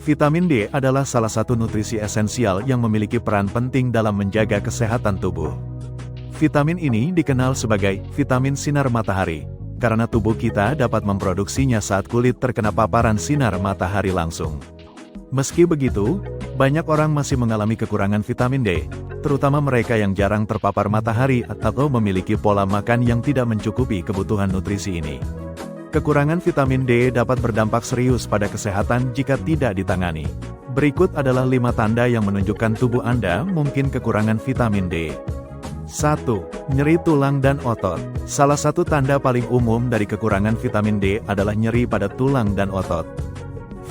Vitamin D adalah salah satu nutrisi esensial yang memiliki peran penting dalam menjaga kesehatan tubuh. Vitamin ini dikenal sebagai vitamin sinar matahari, karena tubuh kita dapat memproduksinya saat kulit terkena paparan sinar matahari langsung. Meski begitu, banyak orang masih mengalami kekurangan vitamin D, terutama mereka yang jarang terpapar matahari atau memiliki pola makan yang tidak mencukupi kebutuhan nutrisi ini. Kekurangan vitamin D dapat berdampak serius pada kesehatan jika tidak ditangani. Berikut adalah 5 tanda yang menunjukkan tubuh Anda mungkin kekurangan vitamin D. 1. Nyeri tulang dan otot. Salah satu tanda paling umum dari kekurangan vitamin D adalah nyeri pada tulang dan otot.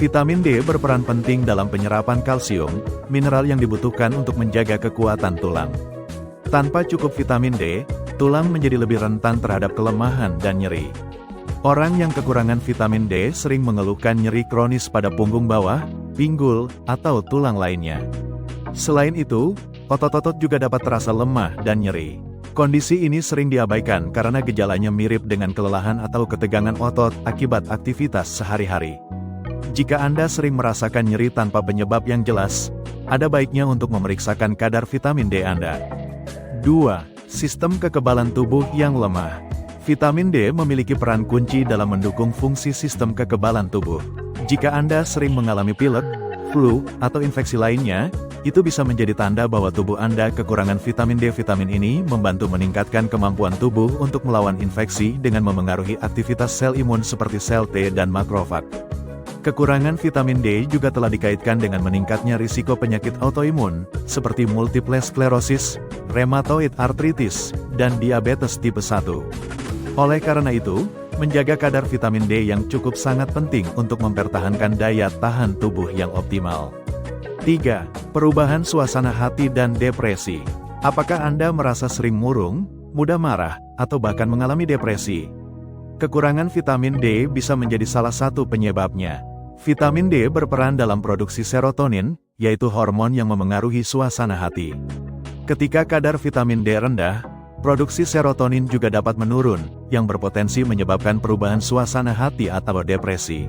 Vitamin D berperan penting dalam penyerapan kalsium, mineral yang dibutuhkan untuk menjaga kekuatan tulang. Tanpa cukup vitamin D, tulang menjadi lebih rentan terhadap kelemahan dan nyeri. Orang yang kekurangan vitamin D sering mengeluhkan nyeri kronis pada punggung bawah, pinggul, atau tulang lainnya. Selain itu, otot-otot juga dapat terasa lemah dan nyeri. Kondisi ini sering diabaikan karena gejalanya mirip dengan kelelahan atau ketegangan otot akibat aktivitas sehari-hari. Jika Anda sering merasakan nyeri tanpa penyebab yang jelas, ada baiknya untuk memeriksakan kadar vitamin D Anda. 2. Sistem kekebalan tubuh yang lemah. Vitamin D memiliki peran kunci dalam mendukung fungsi sistem kekebalan tubuh. Jika Anda sering mengalami pilek, flu, atau infeksi lainnya, itu bisa menjadi tanda bahwa tubuh Anda kekurangan vitamin D. Vitamin ini membantu meningkatkan kemampuan tubuh untuk melawan infeksi dengan memengaruhi aktivitas sel imun seperti sel T dan makrofag. Kekurangan vitamin D juga telah dikaitkan dengan meningkatnya risiko penyakit autoimun, seperti multiple sklerosis, rheumatoid arthritis, dan diabetes tipe 1. Oleh karena itu, menjaga kadar vitamin D yang cukup sangat penting untuk mempertahankan daya tahan tubuh yang optimal. 3. Perubahan suasana hati dan depresi. Apakah Anda merasa sering murung, mudah marah, atau bahkan mengalami depresi? Kekurangan vitamin D bisa menjadi salah satu penyebabnya. Vitamin D berperan dalam produksi serotonin, yaitu hormon yang memengaruhi suasana hati. Ketika kadar vitamin D rendah, produksi serotonin juga dapat menurun, yang berpotensi menyebabkan perubahan suasana hati atau depresi.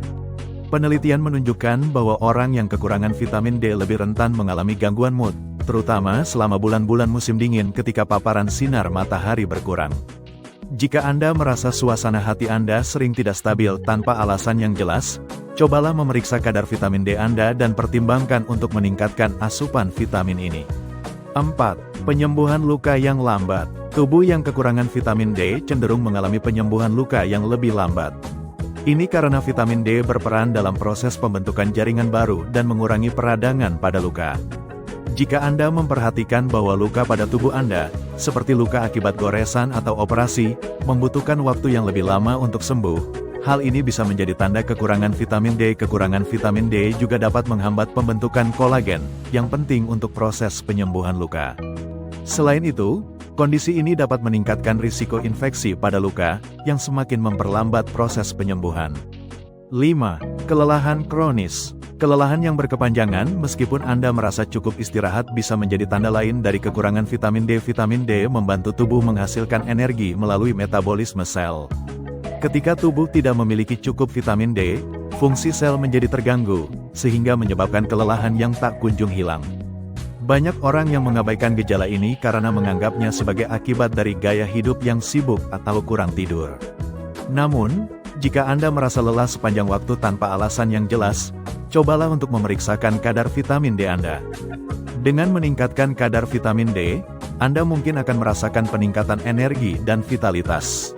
Penelitian menunjukkan bahwa orang yang kekurangan vitamin D lebih rentan mengalami gangguan mood, terutama selama bulan-bulan musim dingin ketika paparan sinar matahari berkurang. Jika Anda merasa suasana hati Anda sering tidak stabil tanpa alasan yang jelas, cobalah memeriksa kadar vitamin D Anda dan pertimbangkan untuk meningkatkan asupan vitamin ini. 4. Penyembuhan luka yang lambat. Tubuh yang kekurangan vitamin D cenderung mengalami penyembuhan luka yang lebih lambat. Ini karena vitamin D berperan dalam proses pembentukan jaringan baru dan mengurangi peradangan pada luka. Jika Anda memperhatikan bahwa luka pada tubuh Anda, seperti luka akibat goresan atau operasi, membutuhkan waktu yang lebih lama untuk sembuh, hal ini bisa menjadi tanda kekurangan vitamin D. Kekurangan vitamin D juga dapat menghambat pembentukan kolagen, yang penting untuk proses penyembuhan luka. Selain itu, kondisi ini dapat meningkatkan risiko infeksi pada luka, yang semakin memperlambat proses penyembuhan. 5. Kelelahan kronis. Kelelahan yang berkepanjangan, meskipun Anda merasa cukup istirahat, bisa menjadi tanda lain dari kekurangan vitamin D. Vitamin D membantu tubuh menghasilkan energi melalui metabolisme sel. Ketika tubuh tidak memiliki cukup vitamin D, fungsi sel menjadi terganggu, sehingga menyebabkan kelelahan yang tak kunjung hilang. Banyak orang yang mengabaikan gejala ini karena menganggapnya sebagai akibat dari gaya hidup yang sibuk atau kurang tidur. Namun, jika Anda merasa lelah sepanjang waktu tanpa alasan yang jelas, cobalah untuk memeriksakan kadar vitamin D Anda. Dengan meningkatkan kadar vitamin D, Anda mungkin akan merasakan peningkatan energi dan vitalitas.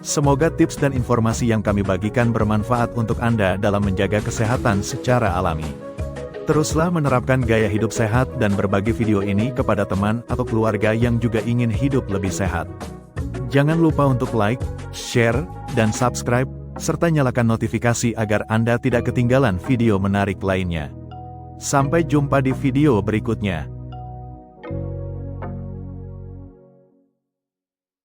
Semoga tips dan informasi yang kami bagikan bermanfaat untuk Anda dalam menjaga kesehatan secara alami. Teruslah menerapkan gaya hidup sehat dan berbagi video ini kepada teman atau keluarga yang juga ingin hidup lebih sehat. Jangan lupa untuk like, share, dan subscribe, serta nyalakan notifikasi agar Anda tidak ketinggalan video menarik lainnya. Sampai jumpa di video berikutnya.